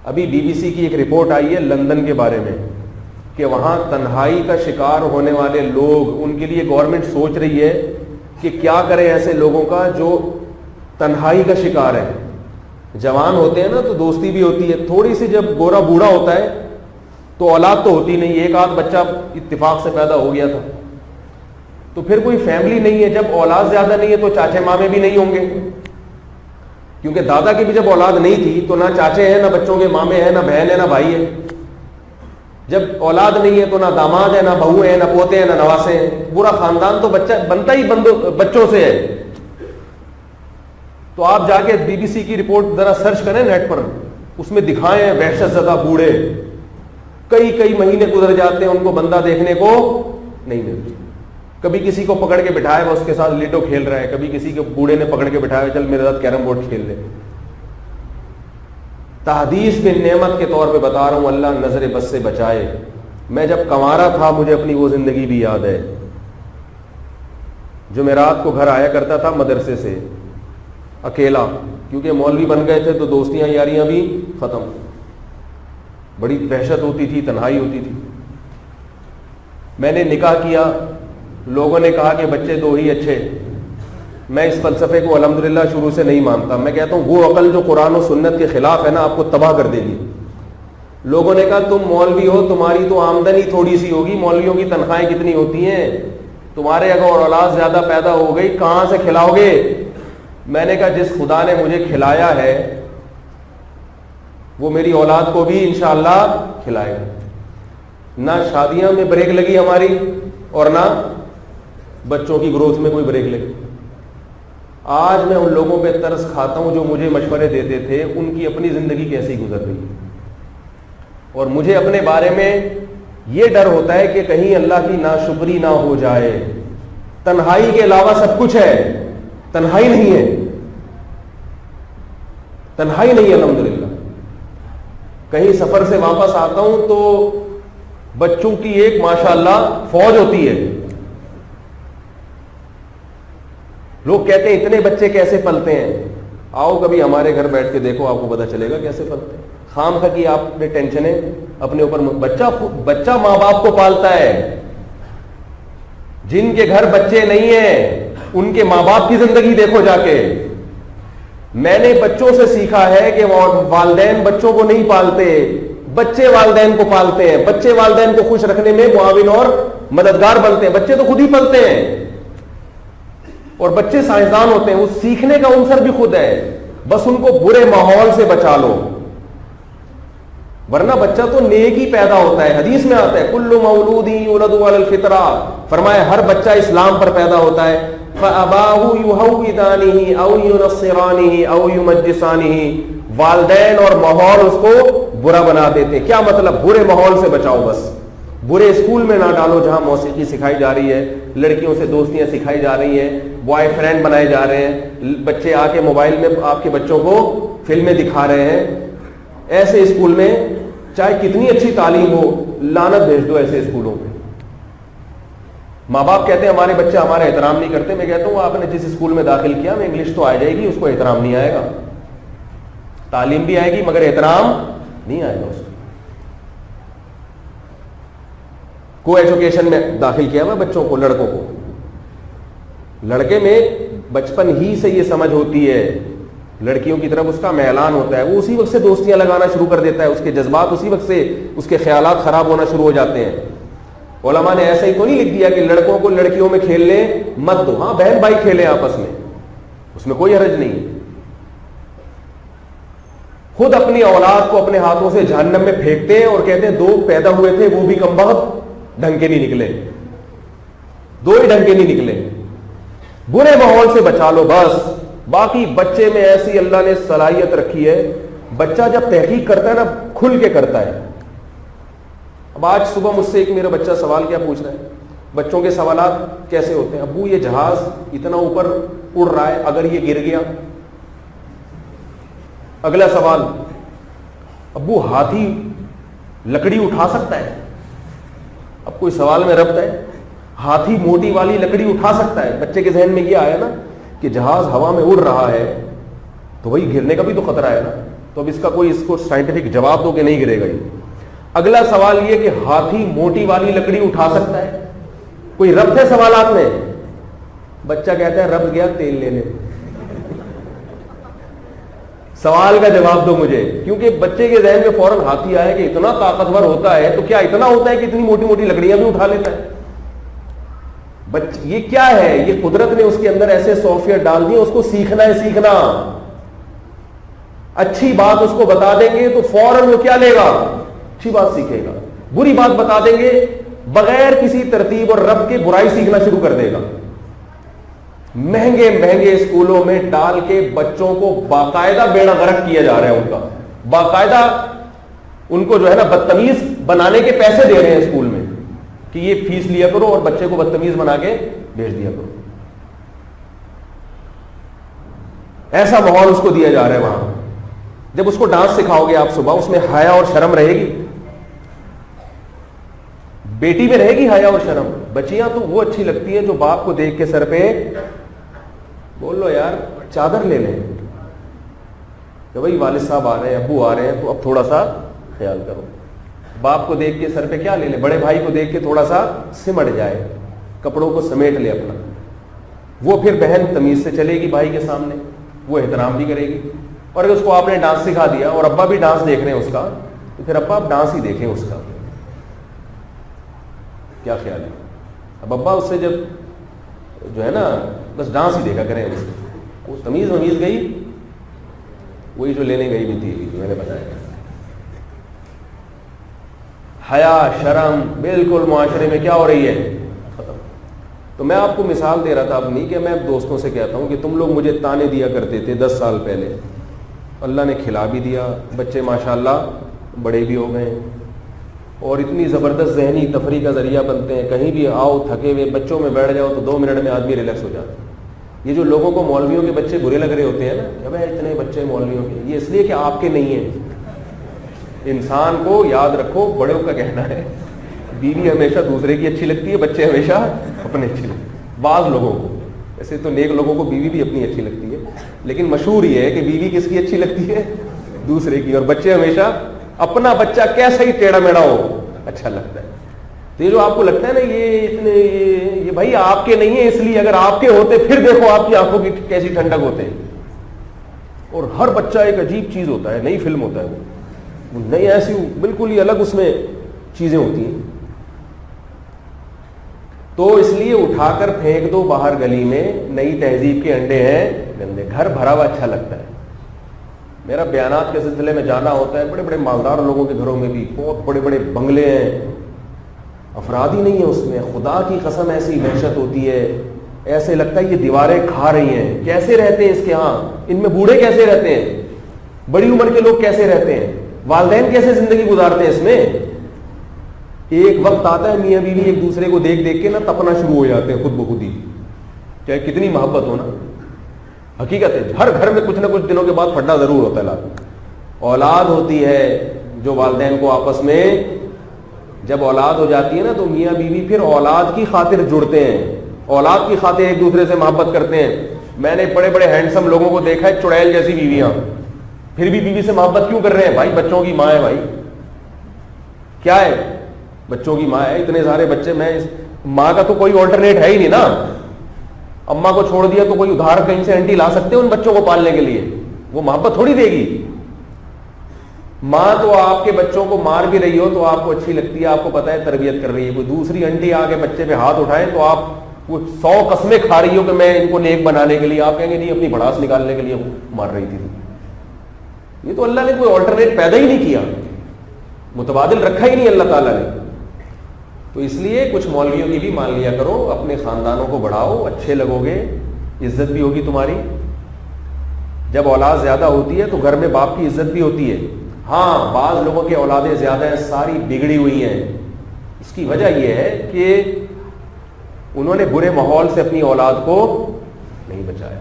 ابھی BBC کی ایک رپورٹ آئی ہے لندن کے بارے میں کہ وہاں تنہائی کا شکار ہونے والے لوگ، ان کے لیے گورنمنٹ سوچ رہی ہے کہ کیا کرے ایسے لوگوں کا جو تنہائی کا شکار ہے. جوان ہوتے ہیں نا تو دوستی بھی ہوتی ہے، تھوڑی سی جب گورا بوڑھا ہوتا ہے تو اولاد تو ہوتی نہیں، ایک آدھ بچہ اتفاق سے پیدا ہو گیا تھا تو پھر کوئی فیملی نہیں ہے. جب اولاد زیادہ نہیں ہے تو چاچے مامے بھی نہیں ہوں گے، کیونکہ دادا کی بھی جب اولاد نہیں تھی تو نہ چاچے ہیں، نہ بچوں کے مامے ہیں، نہ بہن ہے، نہ بھائی ہے. جب اولاد نہیں ہے تو نہ داماد ہے، نہ بہو ہے، نہ پوتے ہیں، نہ نواسے ہیں. پورا خاندان تو بچہ بنتا ہی بچوں سے ہے. تو آپ جا کے BBC کی رپورٹ ذرا سرچ کریں نیٹ پر، اس میں دکھائیں وحشت زدہ بوڑھے کئی مہینے گزر جاتے ہیں، ان کو بندہ دیکھنے کو نہیں ملتی. کبھی کسی کو پکڑ کے بٹھایا ہوا اس کے ساتھ لیڈو کھیل رہا ہے، کبھی کسی کو بوڑھے نے پکڑ کے بٹھایا چل میرے ساتھ کیرم بورڈ کھیل لے. تحدیث بن نعمت کے طور پہ بتا رہا ہوں، اللہ نظر بد سے بچائے. میں جب کنوارا تھا مجھے اپنی وہ زندگی بھی یاد ہے جو میں رات کو گھر آیا کرتا تھا مدرسے سے اکیلا، کیونکہ مولوی بن گئے تھے تو دوستیاں یاریاں بھی ختم. بڑی وحشت ہوتی تھی، تنہائی ہوتی تھی. میں نے نکاح کیا، لوگوں نے کہا کہ بچے دو ہی اچھے. میں اس فلسفے کو الحمدللہ شروع سے نہیں مانتا. میں کہتا ہوں وہ عقل جو قرآن و سنت کے خلاف ہے نا آپ کو تباہ کر دے گی. لوگوں نے کہا تم مولوی ہو، تمہاری تو آمدنی تھوڑی سی ہوگی، مولویوں کی تنخواہیں کتنی ہوتی ہیں، تمہارے اگر اولاد زیادہ پیدا ہو گئی کہاں سے کھلاؤ گے. میں نے کہا جس خدا نے مجھے کھلایا ہے وہ میری اولاد کو بھی انشاءاللہ کھلائے گا. نہ شادیاں میں بریک لگی ہماری اور نہ بچوں کی گروتھ میں کوئی بریک لگی. آج میں ان لوگوں پہ ترس کھاتا ہوں جو مجھے مشورے دیتے تھے، ان کی اپنی زندگی کیسی گزر رہی ہے. اور مجھے اپنے بارے میں یہ ڈر ہوتا ہے کہ کہیں اللہ کی ناشکری نہ ہو جائے. تنہائی کے علاوہ سب کچھ ہے، تنہائی نہیں ہے، تنہائی نہیں ہے الحمدللہ. کہیں سفر سے واپس آتا ہوں تو بچوں کی ایک ماشاءاللہ فوج ہوتی ہے. لوگ کہتے ہیں اتنے بچے کیسے پلتے ہیں. آؤ کبھی ہمارے گھر بیٹھ کے دیکھو، آپ کو پتہ چلے گا کیسے پلتے ہیں. خام خا کی آپ نے ٹینشنیں اپنے اوپر. بچہ ماں باپ کو پالتا ہے. جن کے گھر بچے نہیں ہیں ان کے ماں باپ کی زندگی دیکھو جا کے. میں نے بچوں سے سیکھا ہے کہ والدین بچوں کو نہیں پالتے، بچے والدین کو پالتے ہیں. بچے والدین کو خوش رکھنے میں معاون اور مددگار بنتے ہیں. بچے تو خود ہی پلتے ہیں اور بچے سائنسدان ہوتے ہیں. وہ سیکھنے کا عنصر بھی خود ہے، بس ان کو برے ماحول سے بچا لو، ورنہ بچہ تو نیک ہی پیدا ہوتا ہے. حدیث میں آتا ہے کل مولود یولد علی الفطرہ، فرمایا ہر بچہ اسلام پر پیدا ہوتا ہے. فاباہ یہودانہ او ینصرانہ او یمجسانہ، والدین اور ماحول اس کو برا بنا دیتے ہیں. کیا مطلب؟ برے ماحول سے بچاؤ. بس برے اسکول میں نہ ڈالو جہاں موسیقی سکھائی جا رہی ہے، لڑکیوں سے دوستیاں سکھائی جا رہی ہیں، بوائے فرینڈ بنائے جا رہے ہیں، بچے آ کے موبائل میں آپ کے بچوں کو فلمیں دکھا رہے ہیں. ایسے اسکول میں چاہے کتنی اچھی تعلیم ہو لعنت بھیج دو ایسے اسکولوں پہ. ماں باپ کہتے ہیں ہمارے بچے ہمارا احترام نہیں کرتے. میں کہتا ہوں آپ نے جس اسکول میں داخل کیا میں انگلش تو آ جائے گی، اس کو احترام نہیں آئے گا. تعلیم بھی آئے گی مگر احترام نہیں آئے گا اس کو. کو ایجوکیشن میں داخل کیا ہوا بچوں کو، لڑکوں کو. لڑکے میں بچپن ہی سے یہ سمجھ ہوتی ہے، لڑکیوں کی طرف اس کا میلان ہوتا ہے. وہ اسی وقت سے دوستیاں لگانا شروع کر دیتا ہے، اس کے جذبات اسی وقت سے، اس کے خیالات خراب ہونا شروع ہو جاتے ہیں. علماء نے ایسا ہی تو نہیں لکھ دیا کہ لڑکوں کو لڑکیوں میں کھیلنے مت دو. ہاں بہن بھائی کھیلیں آپس میں، اس میں کوئی حرج نہیں. خود اپنی اولاد کو اپنے ہاتھوں سے جہنم میں پھینکتے ہیں اور کہتے ہیں دو پیدا ہوئے تھے وہ بھی کمبخت ڈھنگ کے نہیں نکلے، دو ہی ڈھنگ کے نہیں نکلے. برے ماحول سے بچا لو بس. باقی بچے میں ایسی اللہ نے صلاحیت رکھی ہے، بچہ جب تحقیق کرتا ہے نا کھل کے کرتا ہے. اب آج صبح مجھ سے ایک میرا بچہ سوال کیا پوچھ رہا ہے، بچوں کے سوالات کیسے ہوتے ہیں؟ ابو یہ جہاز اتنا اوپر اڑ رہا ہے، اگر یہ گر گیا. اگلا سوال، ابو ہاتھی لکڑی اٹھا سکتا ہے؟ اب کوئی سوال میں ربط ہے، ہاتھی موٹی والی لکڑی اٹھا سکتا ہے؟ بچے کے ذہن میں یہ آیا نا کہ جہاز ہوا میں اڑ رہا ہے تو وہی گرنے کا بھی تو خطرہ ہے نا. تو تو اب اس کا کوئی اس کو سائنٹیفک جواب دو کہ نہیں گرے گا یہ۔ اگلا سوال یہ کہ ہاتھی موٹی والی لکڑی اٹھا سکتا ہے؟ کوئی ربط ہے سوالات میں؟ بچہ کہتا ہے ربط گیا تیل لینے۔ سوال کا جواب دو مجھے، کیونکہ بچے کے ذہن میں فوراً ہاتھی آئے کہ اتنا طاقتور ہوتا ہے تو کیا اتنا ہوتا ہے کہ اتنی موٹی موٹی لکڑیاں بھی اٹھا لیتا ہے؟ یہ کیا ہے؟ یہ قدرت نے اس کے اندر ایسے سافٹ ویئر ڈال دیے، اس کو سیکھنا ہے، سیکھنا۔ اچھی بات اس کو بتا دیں گے تو فوراً وہ کیا لے گا؟ اچھی بات سیکھے گا۔ بری بات بتا دیں گے بغیر کسی ترتیب اور ربط کے برائی سیکھنا شروع کر دے گا۔ مہنگے مہنگے اسکولوں میں ڈال کے بچوں کو باقاعدہ بیڑا غرق کیا جا رہا ہے، ان کا باقاعدہ ان کو جو ہے نا بدتمیز بنانے کے پیسے دے رہے ہیں اسکول میں کہ یہ فیس لیا کرو اور بچے کو بدتمیز بنا کے بھیج دیا کرو۔ ایسا ماحول اس کو دیا جا رہا ہے وہاں۔ جب اس کو ڈانس سکھاؤ گے آپ صبح، اس میں حیا اور شرم رہے گی؟ بیٹی میں رہے گی حیا اور شرم؟ بچیاں تو وہ اچھی لگتی ہیں جو باپ کو دیکھ کے سر پہ بول لو یار چادر لے لیں کہ بھائی والد صاحب آ رہے ہیں، ابو آ رہے ہیں، تو اب تھوڑا سا خیال کرو۔ باپ کو دیکھ کے سر پہ کیا لے لیں؟ بڑے بھائی کو دیکھ کے تھوڑا سا سمٹ جائے، کپڑوں کو سمیٹ لے اپنا۔ وہ پھر بہن تمیز سے چلے گی بھائی کے سامنے، وہ احترام بھی کرے گی۔ اور اگر اس کو آپ نے ڈانس سکھا دیا اور ابا بھی ڈانس دیکھ رہے ہیں اس کا، تو پھر ابا آپ ڈانس ہی دیکھیں اس کا۔ کیا خیال ہے؟ اب ابا اس سے جب جو ہے نا بس ڈانس ہی دیکھا کریں، اس کو تمیز ومیز گئی، وہی جو لینے گئی بھی تھی جو میں نے بتایا۔ حیا شرم بالکل معاشرے میں کیا ہو رہی ہے؟ ختم۔ تو میں آپ کو مثال دے رہا تھا اپنی کہ میں دوستوں سے کہتا ہوں کہ تم لوگ مجھے تانے دیا کرتے تھے 10 سال پہلے، اللہ نے کھلا بھی دیا، بچے ماشاءاللہ بڑے بھی ہو گئے اور اتنی زبردست ذہنی تفریح کا ذریعہ بنتے ہیں، کہیں بھی آؤ تھکے ہوئے بچوں میں بیٹھ جاؤ تو 2 منٹ میں آدمی ریلیکس ہو جاتا ہے۔ یہ جو لوگوں کو مولویوں کے بچے برے لگ رہے ہوتے ہیں نا کہ بھائی اتنے بچے مولویوں کے، یہ اس لیے کہ آپ کے نہیں ہیں۔ انسان کو یاد رکھو، بڑوں کا کہنا ہے بیوی ہمیشہ دوسرے کی اچھی لگتی ہے، بچے ہمیشہ اپنے اچھی لگتے ہیں۔ بعض لوگوں کو، ایسے تو نیک لوگوں کو بیوی بھی اپنی اچھی لگتی ہے، لیکن مشہور یہ ہے کہ بیوی کس کی اچھی لگتی ہے؟ دوسرے کی، اور بچے ہمیشہ اپنا بچہ کیسا ہی ٹیڑھا میڑھا ہو اچھا لگتا ہے۔ تو یہ جو آپ کو لگتا ہے نا یہ اتنے یہ بھائی آپ کے نہیں ہیں، اس لیے اگر آپ کے ہوتے پھر دیکھو آپ کی آنکھوں کی کیسی ٹھنڈک ہوتے ہیں۔ اور ہر بچہ ایک عجیب چیز ہوتا ہے، نئی فلم ہوتا ہے، وہ نئی ایسی بالکل ہی الگ اس میں چیزیں ہوتی ہیں۔ تو اس لیے اٹھا کر پھینک دو باہر گلی میں، نئی تہذیب کے انڈے ہیں گندے۔ گھر بھرا ہوا اچھا لگتا ہے۔ میرا بیانات کے سلسلے میں جانا ہوتا ہے بڑے بڑے مالدار لوگوں کے گھروں میں بھی، بہت بڑے بڑے بنگلے ہیں، افراد ہی نہیں ہے اس میں، خدا کی قسم ایسی وحشت ہوتی ہے، ایسے لگتا ہے یہ دیواریں کھا رہی ہیں۔ کیسے رہتے ہیں اس کے ہاں؟ ان میں بوڑھے کیسے رہتے ہیں؟ بڑی عمر کے لوگ کیسے رہتے ہیں؟ والدین کیسے زندگی گزارتے ہیں اس میں؟ ایک وقت آتا ہے میاں بیوی ایک دوسرے کو دیکھ دیکھ کے نا تپنا شروع ہو جاتے ہیں خود بخود ہی، چاہے کتنی محبت ہو نا۔ حقیقت ہے ہر گھر میں کچھ نہ کچھ دنوں کے بعد پھٹنا ضرور ہوتا ہے۔ اولاد ہوتی ہے جو والدین کو آپس میں، جب اولاد ہو جاتی ہے نا تو میاں بیوی پھر اولاد کی خاطر جڑتے ہیں، اولاد کی خاطر ایک دوسرے سے محبت کرتے ہیں۔ میں نے بڑے بڑے ہینڈسم لوگوں کو دیکھا ہے، چڑیل جیسی بیویاں، پھر بھی بیوی سے محبت کیوں کر رہے ہیں؟ بھائی بچوں کی ماں ہے، بھائی کیا ہے، بچوں کی ماں ہے، اتنے سارے بچے، میں ماں کا تو کوئی آلٹرنیٹ ہے ہی نہیں نا۔ اماں کو چھوڑ دیا تو کوئی ادھار کہیں سے انٹی لا سکتے ہیں ان بچوں کو پالنے کے لیے؟ وہ محبت تھوڑی دے گی۔ ماں تو آپ کے بچوں کو مار بھی رہی ہو تو آپ کو اچھی لگتی ہے، آپ کو پتا ہے تربیت کر رہی ہے۔ کوئی دوسری انٹی آ کے بچے پہ ہاتھ اٹھائے تو آپ وہ 100 قسمیں کھا رہی ہو کہ میں ان کو نیک بنانے کے لیے، آپ کہیں گے نہیں اپنی بھڑاس نکالنے کے لیے مار رہی تھی۔ یہ تو اللہ نے کوئی آلٹرنیٹ پیدا ہی نہیں کیا، متبادل رکھا ہی نہیں اللہ تعالیٰ نے۔ تو اس لیے کچھ مولویوں کی بھی مان لیا کرو، اپنے خاندانوں کو بڑھاؤ، اچھے لگو گے، عزت بھی ہوگی تمہاری۔ جب اولاد زیادہ ہوتی ہے تو گھر میں باپ کی عزت بھی ہوتی ہے۔ ہاں بعض لوگوں کی اولادیں زیادہ ہیں، ساری بگڑی ہوئی ہیں، اس کی وجہ یہ ہے کہ انہوں نے برے ماحول سے اپنی اولاد کو نہیں بچایا۔